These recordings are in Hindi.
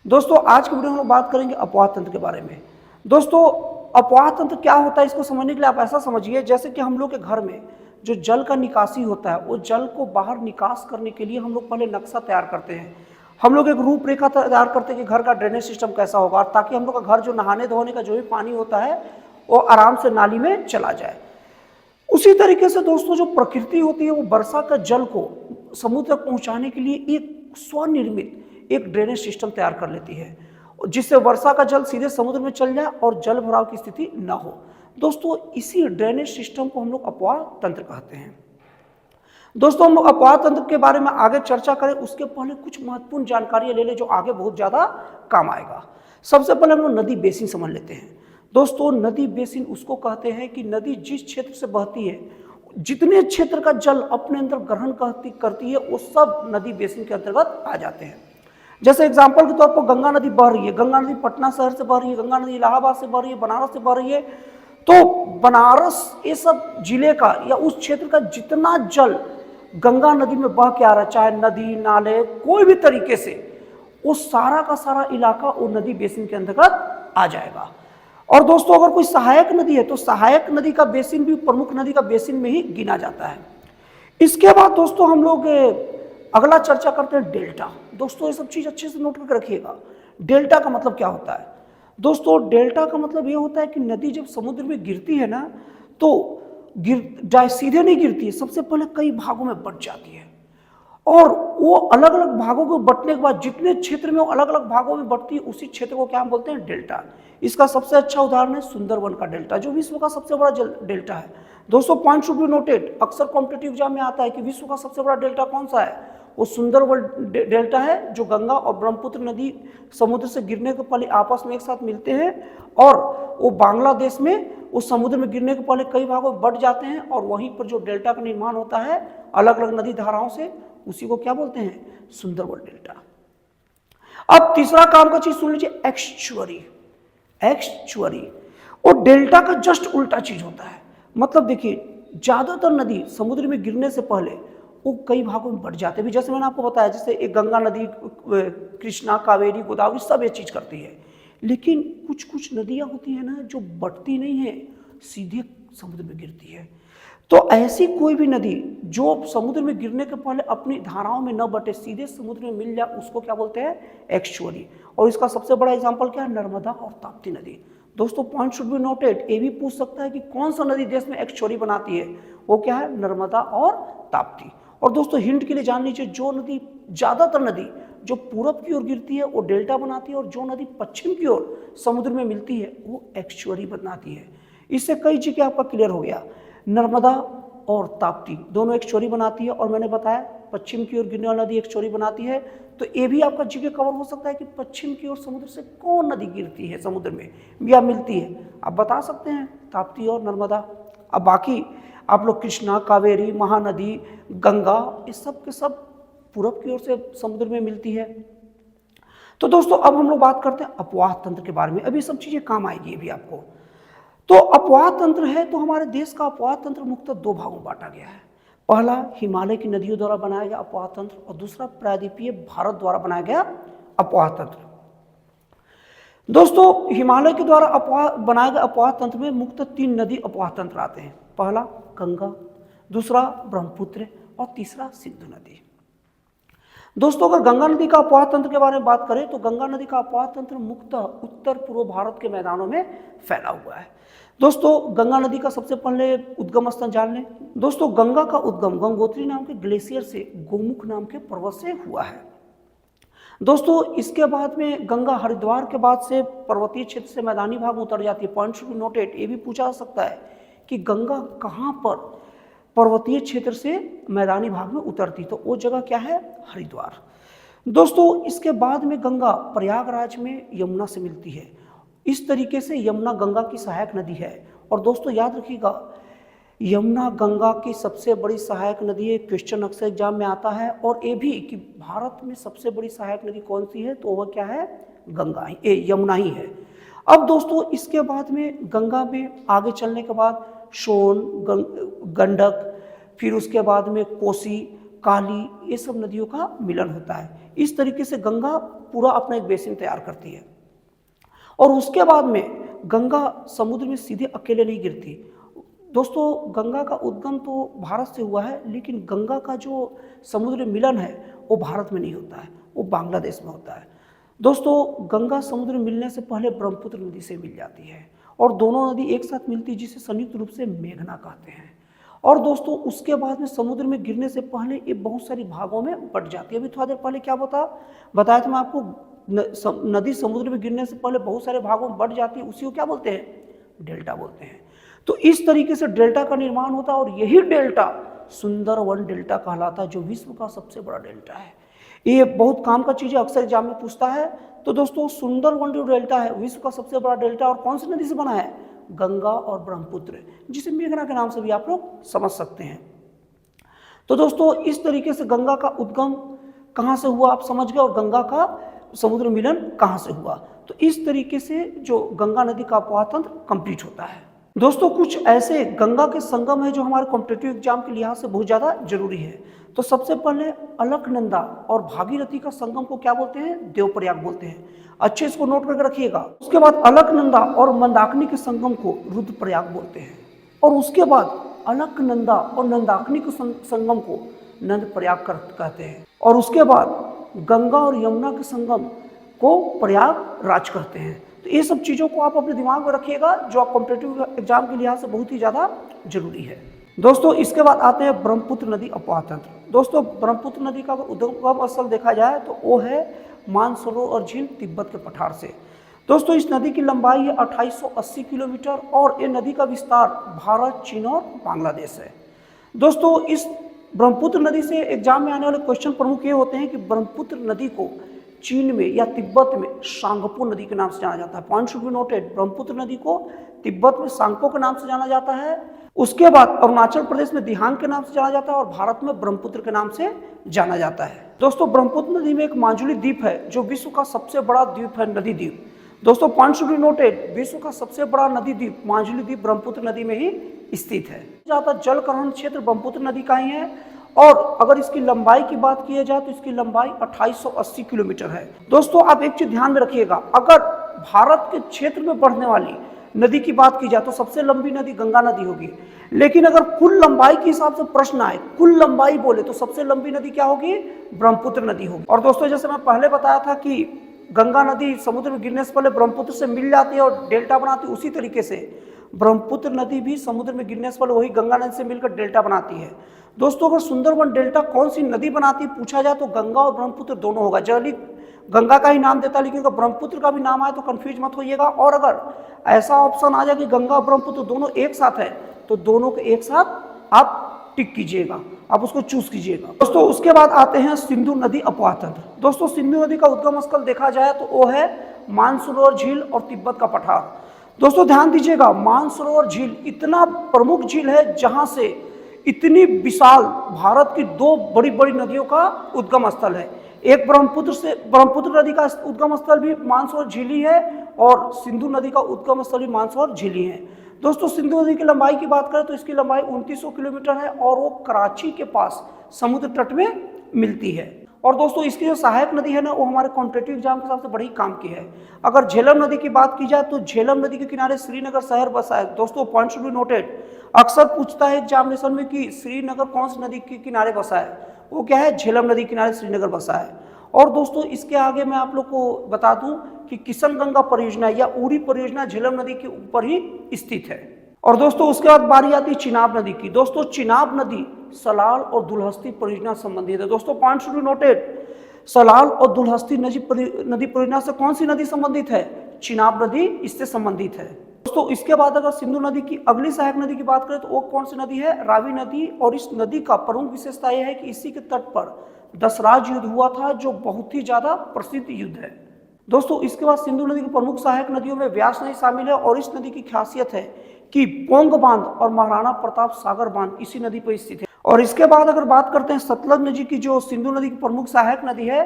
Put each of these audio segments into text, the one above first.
दोस्तों आज की वीडियो में हम लोग बात करेंगे अपवाह तंत्र के बारे में। दोस्तों अपवाह तंत्र क्या होता है इसको समझने के लिए आप ऐसा समझिए जैसे कि हम लोग के घर में जो जल का निकासी होता है वो जल को बाहर निकास करने के लिए हम लोग पहले नक्शा तैयार करते हैं। हम लोग एक रूपरेखा तैयार करते हैं कि घर का ड्रेनेज सिस्टम कैसा होगा ताकि हम लोग का घर जो नहाने धोने का जो भी पानी होता है वो आराम से नाली में चला जाए। उसी तरीके से दोस्तों जो प्रकृति होती है वो वर्षा का जल को समुद्र तक पहुंचाने के लिए एक स्वनिर्मित एक ड्रेनेज सिस्टम तैयार कर लेती है जिससे वर्षा का जल सीधे समुद्र में चल जाए और जल भराव की स्थिति न हो। दोस्तों इसी ड्रेनेज सिस्टम को हम लोग अपवाह तंत्र कहते हैं। दोस्तों हम लोग अपवाह तंत्र के बारे में आगे चर्चा करें उसके पहले कुछ महत्वपूर्ण जानकारियां ले लें जो आगे बहुत ज्यादा काम आएगा। सबसे पहले हम लोग नदी बेसिन समझ लेते हैं। दोस्तों नदी बेसिन उसको कहते हैं कि नदी जिस क्षेत्र से बहती है जितने क्षेत्र का जल अपने अंदर ग्रहण करती है वो सब नदी बेसिन के अंतर्गत आ जाते हैं। जैसे एग्जांपल के तौर पर गंगा नदी बह रही है, गंगा नदी पटना शहर से बह रही है, गंगा नदी इलाहाबाद से बह रही है, बनारस से बह रही है, तो बनारस ये सब जिले का या उस क्षेत्र का जितना जल गंगा नदी में बह के आ रहा है चाहे नदी नाले कोई भी तरीके से वो सारा का सारा इलाका वो नदी बेसिन के अंतर्गत आ जाएगा। और दोस्तों अगर कोई सहायक नदी है तो सहायक नदी का बेसिन भी प्रमुख नदी का बेसिन में ही गिना जाता है। इसके बाद दोस्तों हम लोग अगला चर्चा करते हैं डेल्टा। दोस्तों ये सब चीज अच्छे से नोट करके रखिएगा। डेल्टा का मतलब क्या होता है? दोस्तों डेल्टा का मतलब ये होता है कि नदी जब समुद्र में गिरती है ना तो सीधे नहीं गिरती है, सबसे पहले कई भागों में बंट जाती है और वो अलग अलग भागों को बंटने के बाद जितने क्षेत्र में वो अलग अलग भागों में बंटती है उसी क्षेत्र को क्या हम बोलते हैं? डेल्टा। इसका सबसे अच्छा उदाहरण है सुंदरवन का डेल्टा जो विश्व का सबसे बड़ा डेल्टा है। दोस्तों पॉइंट शुड बी नोटेड, अक्सर कॉम्पिटिटिव एग्जाम में आता है कि विश्व का सबसे बड़ा डेल्टा कौन सा है? वो सुंदरवन डेल्टा है जो गंगा और ब्रह्मपुत्र नदी समुद्र से गिरने के पहले आपस में एक साथ मिलते हैं और वो बांग्लादेश में उस समुद्र में गिरने के पहले कई भागों में बंट जाते हैं और वहीं पर जो डेल्टा का निर्माण होता है अलग अलग नदी धाराओं से उसी को क्या बोलते हैं? सुंदरवन डेल्टा। अब तीसरा काम का चीज सुन लीजिए, एक्सचुअरी। एक्सचुअरी और डेल्टा का जस्ट उल्टा चीज होता है। मतलब देखिए ज्यादातर नदी समुद्र में गिरने से पहले वो कई भागों में बढ़ जाते हैं। जैसे मैंने आपको बताया जैसे एक गंगा नदी, कृष्णा, कावेरी, गोदावरी सब ये चीज करती है, लेकिन कुछ कुछ नदियां होती है ना जो बढ़ती नहीं है, सीधे समुद्र में गिरती है। तो ऐसी कोई भी नदी जो समुद्र में गिरने के पहले अपनी धाराओं में न बटे सीधे समुद्र में मिल जाए उसको क्या बोलते हैं? एक्सचुअरी। और इसका सबसे बड़ा एग्जांपल क्या है? नर्मदा और ताप्ती नदी। दोस्तों पॉइंट शुड बी नोटेड, ये भी पूछ सकता है कि कौन सा नदी देश में एक्सचुअरी बनाती है? वो क्या है? नर्मदा और ताप्ती। और दोस्तों हिंट के लिए जान लीजिए जो नदी ज्यादातर नदी जो पूरब की ओर गिरती है वो डेल्टा बनाती है और जो नदी पश्चिम की ओर समुद्र में मिलती है वो एक्सचुअरी बनाती है। इससे कई चीजें आपका क्लियर हो गया। नर्मदा और ताप्ती दोनों एक्सचुअरी बनाती है और मैंने बताया पश्चिम की ओर गिरने वाली नदी एक्सचुअरी बनाती है। तो ये भी आपका जीके कवर हो सकता है कि पश्चिम की ओर समुद्र से कौन नदी गिरती है समुद्र में या मिलती है, आप बता सकते हैं ताप्ती और नर्मदा। अब बाकी आप लोग कृष्णा, कावेरी, महानदी, गंगा ये सब के सब पूरब की ओर से समुद्र में मिलती है। तो दोस्तों अब हम लोग बात करते हैं अपवाह तंत्र के बारे में। अभी सब चीजें काम आएगी अभी आपको। तो अपवाह तंत्र है तो हमारे देश का अपवाह तंत्र मुख्यतः दो भागों में बांटा गया है। पहला हिमालय की नदियों द्वारा बनाया गया अपवाह तंत्र और दूसरा प्रायद्वीपीय भारत द्वारा बनाया गया अपवाह तंत्र। दोस्तों हिमालय के द्वारा बनाए गए अपवाह तंत्र में मुख्यतः तीन नदी अपवाह तंत्र आते हैं। पहला गंगा, दूसरा ब्रह्मपुत्र और तीसरा सिंधु नदी। दोस्तों अगर गंगा नदी का अपवाह तंत्र के बारे में बात करें तो गंगा नदी का अपवाह तंत्र मुख्यतः उत्तर पूर्व भारत के मैदानों में फैला हुआ है। दोस्तों गंगा नदी का सबसे पहले उद्गम स्थान जान लें। दोस्तों गंगा का उद्गम गंगोत्री नाम के ग्लेशियर से गोमुख नाम के पर्वत से हुआ है। दोस्तों इसके बाद में गंगा हरिद्वार के बाद से पर्वतीय क्षेत्र से मैदानी भाग में उतर जाती है। पॉइंट शुड बी नोटेड, ये भी पूछा जा सकता है कि गंगा कहाँ पर पर्वतीय क्षेत्र से मैदानी भाग में उतरती, तो वो जगह क्या है? हरिद्वार। दोस्तों इसके बाद में गंगा प्रयागराज में यमुना से मिलती है। इस तरीके से यमुना गंगा की सहायक नदी है। और दोस्तों याद रखिएगा यमुना गंगा की सबसे बड़ी सहायक नदी है, क्वेश्चन अक्सर एग्जाम में आता है। और ये भी कि भारत में सबसे बड़ी सहायक नदी कौन सी है, तो वह क्या है? गंगा ही, यमुना ही है। अब दोस्तों इसके बाद में गंगा में आगे चलने के बाद सोन, गंडक, फिर उसके बाद में कोसी, काली, ये सब नदियों का मिलन होता है। इस तरीके से गंगा पूरा अपना एक बेसिन तैयार करती है। और उसके बाद में गंगा समुद्र में सीधे अकेले नहीं गिरती। दोस्तों, गंगा का उद्गम तो भारत से हुआ है, लेकिन गंगा का जो समुद्र मिलन है वो भारत में नहीं होता है, वो बांग्लादेश में होता है। दोस्तों, गंगा समुद्र मिलने से पहले ब्रह्मपुत्र नदी से मिल जाती है और दोनों नदी एक साथ मिलती है, जिसे संयुक्त रूप से मेघना कहते हैं। और दोस्तों, उसके बाद में समुद्र में गिरने से पहले ये बहुत सारी भागों में बट जाती है। अभी थोड़ा देर पहले क्या बताया था मैं आपको, नदी समुद्र में गिरने से पहले बहुत सारे भागों में बट जाती है, उसी को क्या बोलते हैं? डेल्टा बोलते हैं। तो इस तरीके से डेल्टा का निर्माण होता है और यही डेल्टा सुंदरवन डेल्टा कहलाता है, जो विश्व का सबसे बड़ा डेल्टा है। ये बहुत काम का चीज़ है, अक्सर एग्जाम में पूछता है। तो दोस्तों, सुंदरवन जो डेल्टा है विश्व का सबसे बड़ा डेल्टा, और कौन सी नदी से बना है? गंगा और ब्रह्मपुत्र, जिसे मेघना के नाम से भी आप लोग समझ सकते हैं। तो दोस्तों, इस तरीके से गंगा का उद्गम कहाँ से हुआ आप समझ गए, और गंगा का समुद्र मिलन कहाँ से हुआ। तो इस तरीके से जो गंगा नदी का अपवाह तंत्र कंप्लीट होता है। दोस्तों, कुछ ऐसे गंगा के संगम है जो हमारे कॉम्पिटिटिव एग्जाम के लिहाज से बहुत ज़्यादा जरूरी है। तो सबसे पहले अलकनंदा और भागीरथी का संगम को क्या बोलते हैं? देवप्रयाग बोलते हैं। अच्छे इसको नोट करके रखिएगा। उसके बाद अलकनंदा और मंदाकिनी के संगम को रुद्रप्रयाग बोलते हैं, और उसके बाद अलकनंदा और नंदाकिनी के संगम को नंदप्रयाग कहते हैं, और उसके बाद गंगा और यमुना के संगम को प्रयागराज कहते हैं। तो ये सब चीज़ों को आप अपने दिमाग में रखिएगा, जो आप कॉम्पिटिटिव एग्जाम के लिहाज से बहुत ही ज़्यादा जरूरी है। दोस्तों, इसके बाद आते हैं ब्रह्मपुत्र नदी अपवाह तंत्र। दोस्तों, ब्रह्मपुत्र नदी का उद्गम स्थल देखा जाए तो वो है मानसरोवर और झील तिब्बत के पठार से। दोस्तों, इस नदी की लंबाई है 2880 किलोमीटर और ये नदी का विस्तार भारत, चीन और बांग्लादेश है। दोस्तों, इस ब्रह्मपुत्र नदी से एग्जाम में आने वाले क्वेश्चन प्रमुख ये होते हैं कि ब्रह्मपुत्र नदी को चीन में या तिब्बत में सांगपो नदी के नाम से जाना जाता है। Point should be noted, Brahmaputra नदी को तिब्बत में सांगपो के नाम से जाना जाता है। उसके बाद अरुणाचल प्रदेश में दिहांग के नाम से जाना जाता है और भारत में ब्रह्मपुत्र के नाम से जाना जाता है। दोस्तों, ब्रह्मपुत्र नदी में एक माजुली द्वीप है जो विश्व का सबसे बड़ा द्वीप है, नदी द्वीप। दोस्तों, पॉइंट शुड बी नोटेड, विश्व का सबसे बड़ा नदी द्वीप माजुली द्वीप ब्रह्मपुत्र नदी में ही स्थित है। ज्यादा जल ग्रहण क्षेत्र ब्रह्मपुत्र नदी का ही है, और अगर इसकी लंबाई की बात की जाए तो इसकी लंबाई 2880 किलोमीटर है। दोस्तों, आप एक चीज ध्यान में रखिएगा, अगर भारत के क्षेत्र में बढ़ने वाली नदी की बात की जाए तो सबसे लंबी नदी गंगा नदी होगी, लेकिन अगर कुल लंबाई के हिसाब से प्रश्न आए, कुल लंबाई बोले तो सबसे लंबी नदी क्या होगी? ब्रह्मपुत्र नदी होगी। और दोस्तों, जैसे मैं पहले बताया था कि गंगा नदी समुद्र में गिरने से पहले ब्रह्मपुत्र से मिल जाती है और डेल्टा बनाती है, उसी तरीके से ब्रह्मपुत्र नदी भी समुद्र में गिरने से पहले वही गंगा नदी से मिलकर डेल्टा बनाती है। दोस्तों, अगर सुंदरवन डेल्टा कौन सी नदी बनाती है पूछा जाए तो गंगा और ब्रह्मपुत्र दोनों होगा। जनरली गंगा का ही नाम देता है, लेकिन अगर ब्रह्मपुत्र का भी नाम आए तो कंफ्यूज मत होइएगा। और अगर ऐसा ऑप्शन आ जाए कि गंगा और ब्रह्मपुत्र दोनों एक साथ है तो दोनों को एक साथ आप टिक कीजिएगा, आप उसको चूज कीजिएगा। दोस्तों, उसके बाद आते हैं सिंधु नदी अपवाह तंत्र। दोस्तों, सिंधु नदी का उद्गम स्थल देखा जाए तो वो है मानसरोवर झील और तिब्बत का पठार। दोस्तों, ध्यान दीजिएगा, मानसरोवर झील इतना प्रमुख झील है जहां से इतनी विशाल भारत की दो बड़ी बड़ी नदियों का उद्गम स्थल है। एक ब्रह्मपुत्र नदी का उद्गम स्थल भी मानसरोवर झील ही है और सिंधु नदी का उद्गम स्थल भी मानसरोवर झील ही है। दोस्तों, सिंधु नदी की लंबाई की बात करें तो इसकी लंबाई 2900 किलोमीटर है और वो कराची के पास समुद्र तट में मिलती है। और दोस्तों, इसकी जो सहायक नदी है ना, वो हमारे कॉम्पिटिटिव एग्जाम के हिसाब से बड़ी काम की है। अगर झेलम नदी की बात की जाए तो झेलम नदी के किनारे श्रीनगर शहर बसा है। दोस्तों, पॉइंट शुड बी नोटेड, अक्सर पूछता है एग्जामिनेशन में कि श्रीनगर कौन सी नदी के किनारे बसा है, वो क्या है? झेलम नदी किनारे श्रीनगर बसा है। और दोस्तों, इसके आगे मैं आप लोग को बता दूं कि किशन गंगा परियोजना या उड़ी परियोजना झेलम नदी के ऊपर ही स्थित है। और दोस्तों, उसके बाद बारी आती है चिनाब नदी की। दोस्तों, चिनाब नदी सलाल और दुलहस्ती परियोजना संबंधित है। दोस्तों, point should be noted, Salal और दुलहस्ती नदी परियोजना से कौन सी नदी संबंधित है? चिनाब नदी इससे संबंधित है। दोस्तों, इसके बाद अगर सिंधु नदी की अगली सहायक नदी की बात करें तो वो कौन सी नदी है? रावी नदी। और इस नदी का प्रमुख विशेषता यह है कि इसी के तट पर दसराज युद्ध हुआ था, जो बहुत ही ज्यादा प्रसिद्ध युद्ध है। दोस्तों, इसके बाद सिंधु नदी की प्रमुख सहायक नदियों में व्यास नदी शामिल है और इस नदी की खासियत है कि पोंग बांध और महाराणा प्रताप सागर बांध इसी नदी पर स्थित है। और इसके बाद अगर बात करते हैं सतलज नदी की, जो सिंधु नदी की प्रमुख सहायक नदी है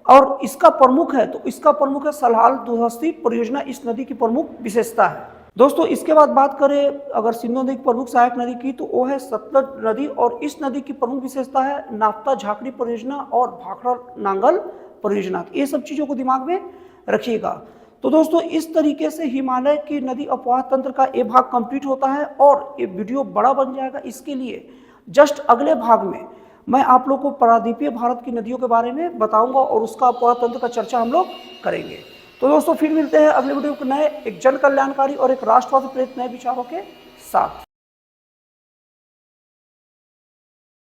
और इसका प्रमुख है, तो इसका प्रमुख है सलाल दुलहस्ती परियोजना, इस नदी की प्रमुख विशेषता है। दोस्तों, इसके बाद बात करें अगर सिंधु नदी की प्रमुख सहायक नदी की तो वो है सतलज नदी और इस नदी की प्रमुख विशेषता है नाफ्ता झाकड़ी परियोजना और भाखड़ा नांगल परियोजना। ये सब चीज़ों को दिमाग में रखिएगा। तो दोस्तों इस तरीके से हिमालय की नदी अपवाह तंत्र का ये भाग कंप्लीट होता है और ये वीडियो बड़ा बन जाएगा। इसके लिए जस्ट अगले भाग में मैं आप लोग को प्रायद्वीपीय भारत की नदियों के बारे में बताऊंगा और उसका अपवाह तंत्र का चर्चा हम लोग करेंगे। तो दोस्तों फिर मिलते हैं अगले वीडियो को नए एक जन कल्याणकारी और एक राष्ट्रवाद प्रेरित नए विचारों के साथ।